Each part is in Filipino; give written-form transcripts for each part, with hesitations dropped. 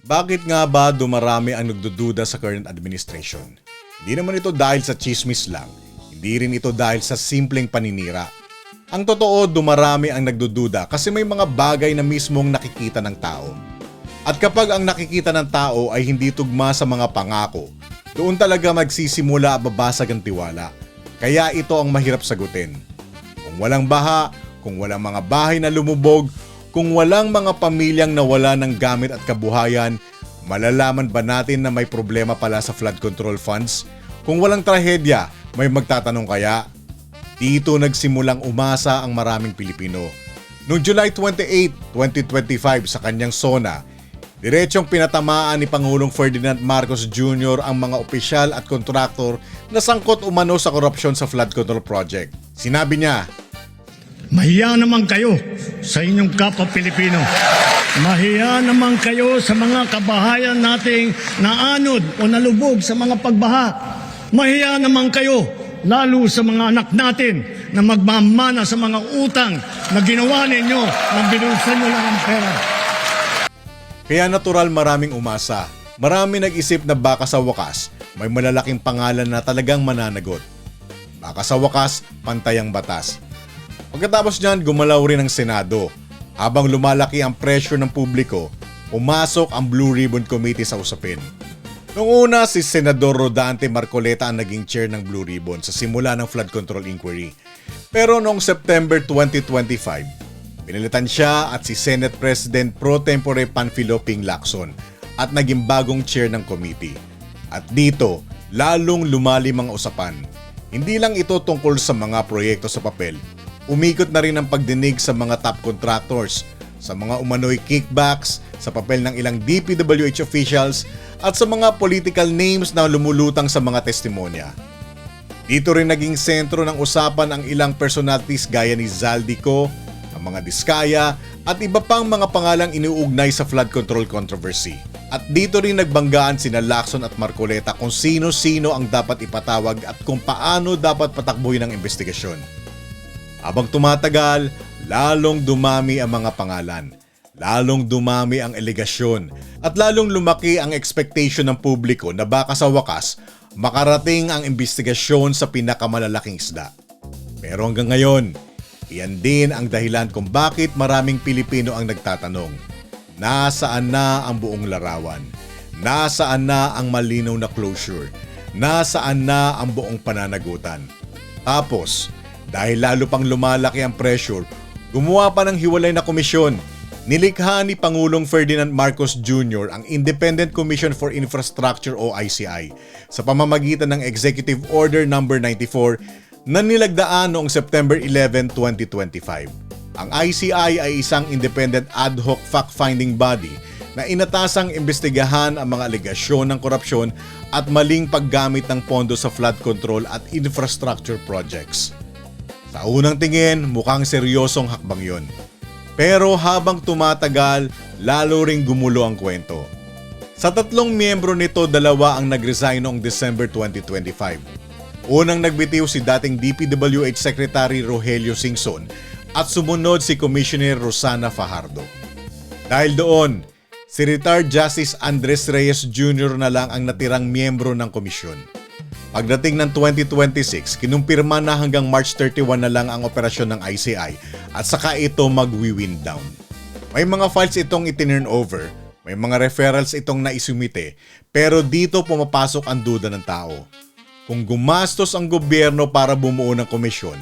Bakit nga ba dumarami ang nagdududa sa current administration? Hindi naman ito dahil sa chismis lang, hindi rin ito dahil sa simpleng paninira. Ang totoo, dumarami ang nagdududa kasi may mga bagay na mismong nakikita ng tao. At kapag ang nakikita ng tao ay hindi tugma sa mga pangako, doon talaga magsisimula babasag ang tiwala. Kaya ito ang mahirap sagutin. Kung walang baha, kung walang mga bahay na lumubog, kung walang mga pamilyang nawala ng gamit at kabuhayan, malalaman ba natin na may problema pala sa flood control funds? Kung walang trahedya, may magtatanong kaya? Dito nagsimulang umasa ang maraming Pilipino. Noong July 28, 2025 sa kanyang SONA, diretsong pinatamaan ni Pangulong Ferdinand Marcos Jr. ang mga opisyal at kontraktor na sangkot umano sa korupsyon sa flood control project. Sinabi niya, "Mahiya naman kayo sa inyong kapwa Pilipino. Mahiya naman kayo sa mga kabahayan nating naanod o nalubog sa mga pagbaha. Mahiya naman kayo lalo sa mga anak natin na magmamana sa mga utang na ginawa ninyo na binulsan nyo lang ang pera." Kaya natural maraming umasa. Marami nag-isip na baka sa wakas may malalaking pangalan na talagang mananagot. Baka sa wakas pantay ang batas. Pagkatapos niyan, gumalaw rin ang Senado. Habang lumalaki ang pressure ng publiko, pumasok ang Blue Ribbon Committee sa usapin. Noong una, si Senador Rodante Marcoleta ang naging chair ng Blue Ribbon sa simula ng flood control inquiry. Pero noong September 2025, pinalitan siya at si Senate President Pro Tempore Panfilo Ping Lacson at naging bagong chair ng committee. At dito, lalong lumalim ang usapan. Hindi lang ito tungkol sa mga proyekto sa papel. Umikot na rin ang pagdinig sa mga top contractors, sa mga umano'y kickbacks, sa papel ng ilang DPWH officials at sa mga political names na lumulutang sa mga testimonya. Dito rin naging sentro ng usapan ang ilang personalities gaya ni Zaldico, ang mga Diskaya at iba pang mga pangalang iniuugnay sa flood control controversy. At dito rin nagbanggaan sina Lacson at Marcoleta kung sino-sino ang dapat ipatawag at kung paano dapat patakbuhin ang investigasyon. Habang tumatagal, lalong dumami ang mga pangalan, lalong dumami ang elegasyon, at lalong lumaki ang expectation ng publiko na baka sa wakas makarating ang investigasyon sa pinakamalalaking isda. Pero hanggang ngayon, iyan din ang dahilan kung bakit maraming Pilipino ang nagtatanong, nasaan na ang buong larawan? Nasaan na ang malinaw na closure? Nasaan na ang buong pananagutan? Tapos, dahil lalo pang lumalaki ang pressure, gumawa pa ng hiwalay na komisyon. Nilikha ni Pangulong Ferdinand Marcos Jr. ang Independent Commission for Infrastructure o ICI sa pamamagitan ng Executive Order No. 94 na nilagdaan noong September 11, 2025. Ang ICI ay isang independent ad hoc fact-finding body na inatasang imbestigahan ang mga alegasyon ng korupsyon at maling paggamit ng pondo sa flood control at infrastructure projects. Sa unang tingin, mukhang seryosong hakbang yon. Pero habang tumatagal, lalo ring gumulo ang kwento. Sa tatlong miyembro nito, dalawa ang nag-resign noong December 2025. Unang nagbitiw si dating DPWH Secretary Rogelio Singson at sumunod si Commissioner Rosana Fajardo. Dahil doon, si retired Justice Andres Reyes Jr. na lang ang natirang miyembro ng komisyon. Pagdating ng 2026, kinumpirma na hanggang March 31 na lang ang operasyon ng ICI at saka ito mag-wind down. May mga files itong itinurn over, may mga referrals itong naisumite, pero dito pumapasok ang duda ng tao. Kung gumastos ang gobyerno para bumuo ng komisyon,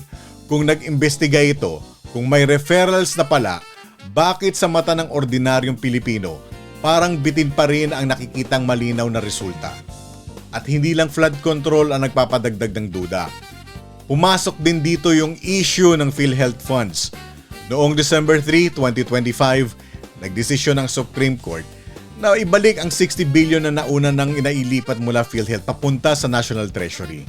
kung nag-imbestiga ito, kung may referrals na pala, bakit sa mata ng ordinaryong Pilipino, parang bitin pa rin ang nakikitang malinaw na resulta? At hindi lang flood control ang nagpapadagdag ng duda. Pumasok din dito yung issue ng PhilHealth funds. Noong December 3, 2025, nagdesisyon ng Supreme Court na ibalik ang 60 billion na nauna nang inailipat mula PhilHealth papunta sa National Treasury.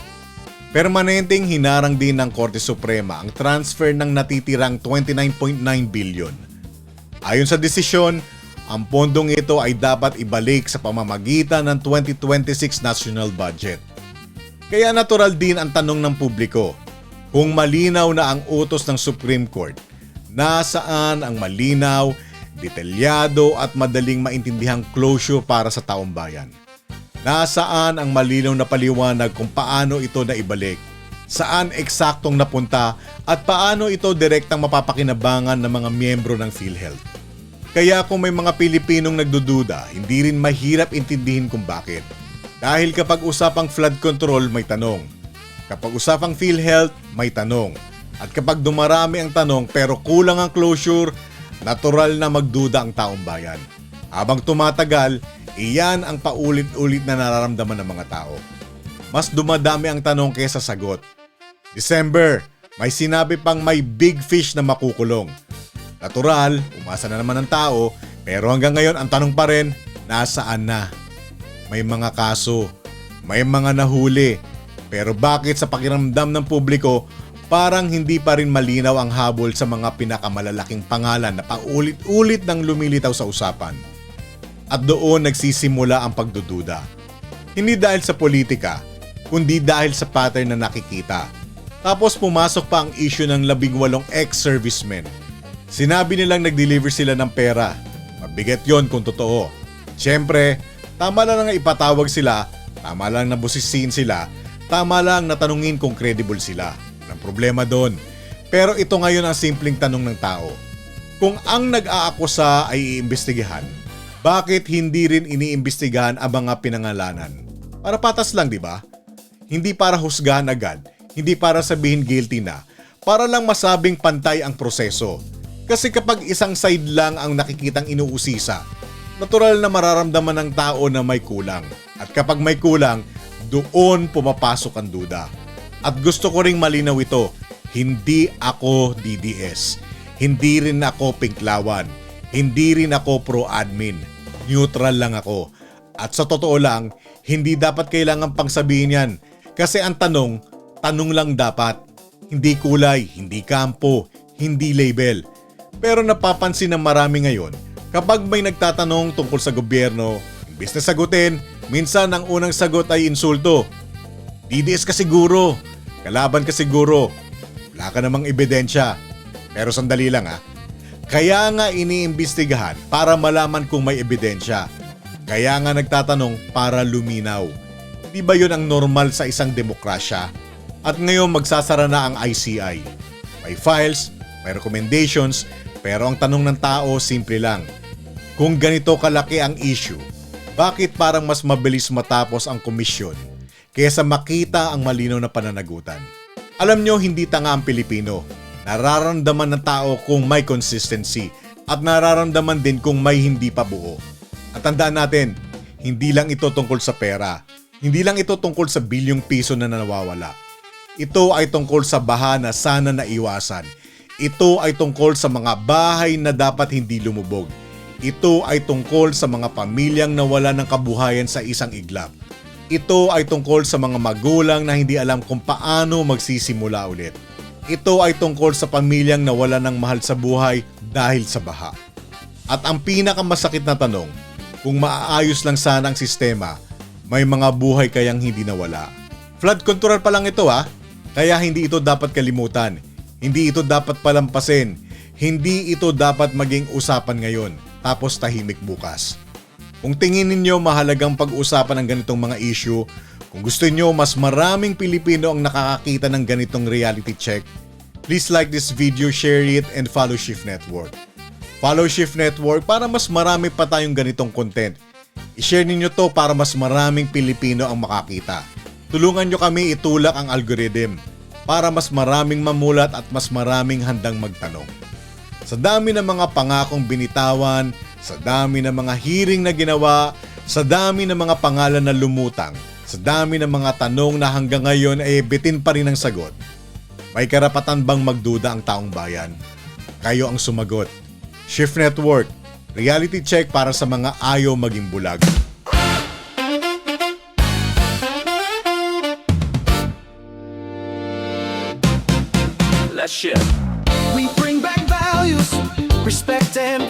Permanenteng hinarang din ng Korte Suprema ang transfer ng natitirang 29.9 billion. Ayon sa desisyon, ang pondong ito ay dapat ibalik sa pamamagitan ng 2026 national budget. Kaya natural din ang tanong ng publiko, kung malinaw na ang utos ng Supreme Court, nasaan ang malinaw, detalyado at madaling maintindihang closure para sa taong bayan. Nasaan ang malinaw na paliwanag kung paano ito naibalik, saan eksaktong napunta at paano ito direktang mapapakinabangan ng mga miyembro ng PhilHealth. Kaya kung may mga Pilipinong nagdududa, hindi rin mahirap intindihin kung bakit. Dahil kapag usapang flood control, may tanong. Kapag usapang PhilHealth, may tanong. At kapag dumarami ang tanong pero kulang ang closure, natural na magduda ang taong bayan. Habang tumatagal, iyan ang paulit-ulit na nararamdaman ng mga tao. Mas dumadami ang tanong kaysa sagot. December, may sinabi pang may big fish na makukulong. Natural, umasa na naman ang tao, pero hanggang ngayon ang tanong pa rin, nasaan na? May mga kaso, may mga nahuli, pero bakit sa pakiramdam ng publiko, parang hindi pa rin malinaw ang habol sa mga pinakamalalaking pangalan na paulit-ulit nang lumilitaw sa usapan. At doon nagsisimula ang pagdududa. Hindi dahil sa politika, kundi dahil sa pattern na nakikita. Tapos pumasok pa ang issue ng 18 ex-servicemen. Sinabi nilang nag-deliver sila ng pera. Mabigat yon kung totoo. Siyempre, tama lang na ipatawag sila, tama lang na busisiin sila, tama lang na tanungin kung credible sila. Walang problema doon. Pero ito ngayon ang simpleng tanong ng tao. Kung ang nag-aakusa ay iimbestigahan, bakit hindi rin iniimbestigahan ang mga pinangalanan? Para patas lang, di ba? Hindi para husgahan agad, hindi para sabihin guilty na, para lang masabing pantay ang proseso. Kasi kapag isang side lang ang nakikitang inuusisa, natural na mararamdaman ng tao na may kulang. At kapag may kulang, doon pumapasok ang duda. At gusto ko ring malinaw ito, hindi ako DDS. Hindi rin ako pinklawan. Hindi rin ako pro-admin. Neutral lang ako. At sa totoo lang, hindi dapat kailangan pang sabihin yan. Kasi ang tanong, tanong lang dapat. Hindi kulay, hindi kampo, hindi label. Pero napapansin ng marami ngayon, kapag may nagtatanong tungkol sa gobyerno, imbis na sagutin, minsan ang unang sagot ay insulto. DDS ka siguro, kalaban ka siguro, wala ka namang ebidensya. Pero sandali lang ha, kaya nga iniimbestigahan para malaman kung may ebidensya. Kaya nga nagtatanong para luminaw. Di ba yun ang normal sa isang demokrasya? At ngayon magsasara na ang ICI. May files, may recommendations, pero ang tanong ng tao simple lang. Kung ganito kalaki ang issue, bakit parang mas mabilis matapos ang komisyon kaysa makita ang malinaw na pananagutan? Alam nyo, hindi tanga ang Pilipino. Nararamdaman ng tao kung may consistency at nararamdaman din kung may hindi pa buo. At tandaan natin, hindi lang ito tungkol sa pera. Hindi lang ito tungkol sa bilyong piso na nawawala. Ito ay tungkol sa baha na sana naiwasan. Ito ay tungkol sa mga bahay na dapat hindi lumubog. Ito ay tungkol sa mga pamilyang nawala ng kabuhayan sa isang iglap. Ito ay tungkol sa mga magulang na hindi alam kung paano magsisimula ulit. Ito ay tungkol sa pamilyang nawala ng mahal sa buhay dahil sa baha. At ang pinakamasakit na tanong, kung maaayos lang sana ang sistema, may mga buhay kayang hindi nawala. Flood control pa lang ito ha, kaya hindi ito dapat kalimutan. Hindi ito dapat palampasin. Hindi ito dapat maging usapan ngayon, tapos tahimik bukas. Kung tingin ninyo mahalagang pag-usapan ng ganitong mga issue, kung gusto niyo mas maraming Pilipino ang nakakakita ng ganitong reality check, please like this video, share it, and follow Shift Network. Follow Shift Network para mas marami pa tayong ganitong content. I-share ninyo to para mas maraming Pilipino ang makakita. Tulungan nyo kami itulak ang algorithm para mas maraming mamulat at mas maraming handang magtanong. Sa dami ng mga pangakong binitawan, sa dami ng mga hearing na ginawa, sa dami ng mga pangalan na lumutang, sa dami ng mga tanong na hanggang ngayon ay bitin pa rin ang sagot, may karapatan bang magduda ang taong bayan? Kayo ang sumagot. Shift Network, reality check para sa mga ayaw maging bulag. Let's shift. We bring back values, respect and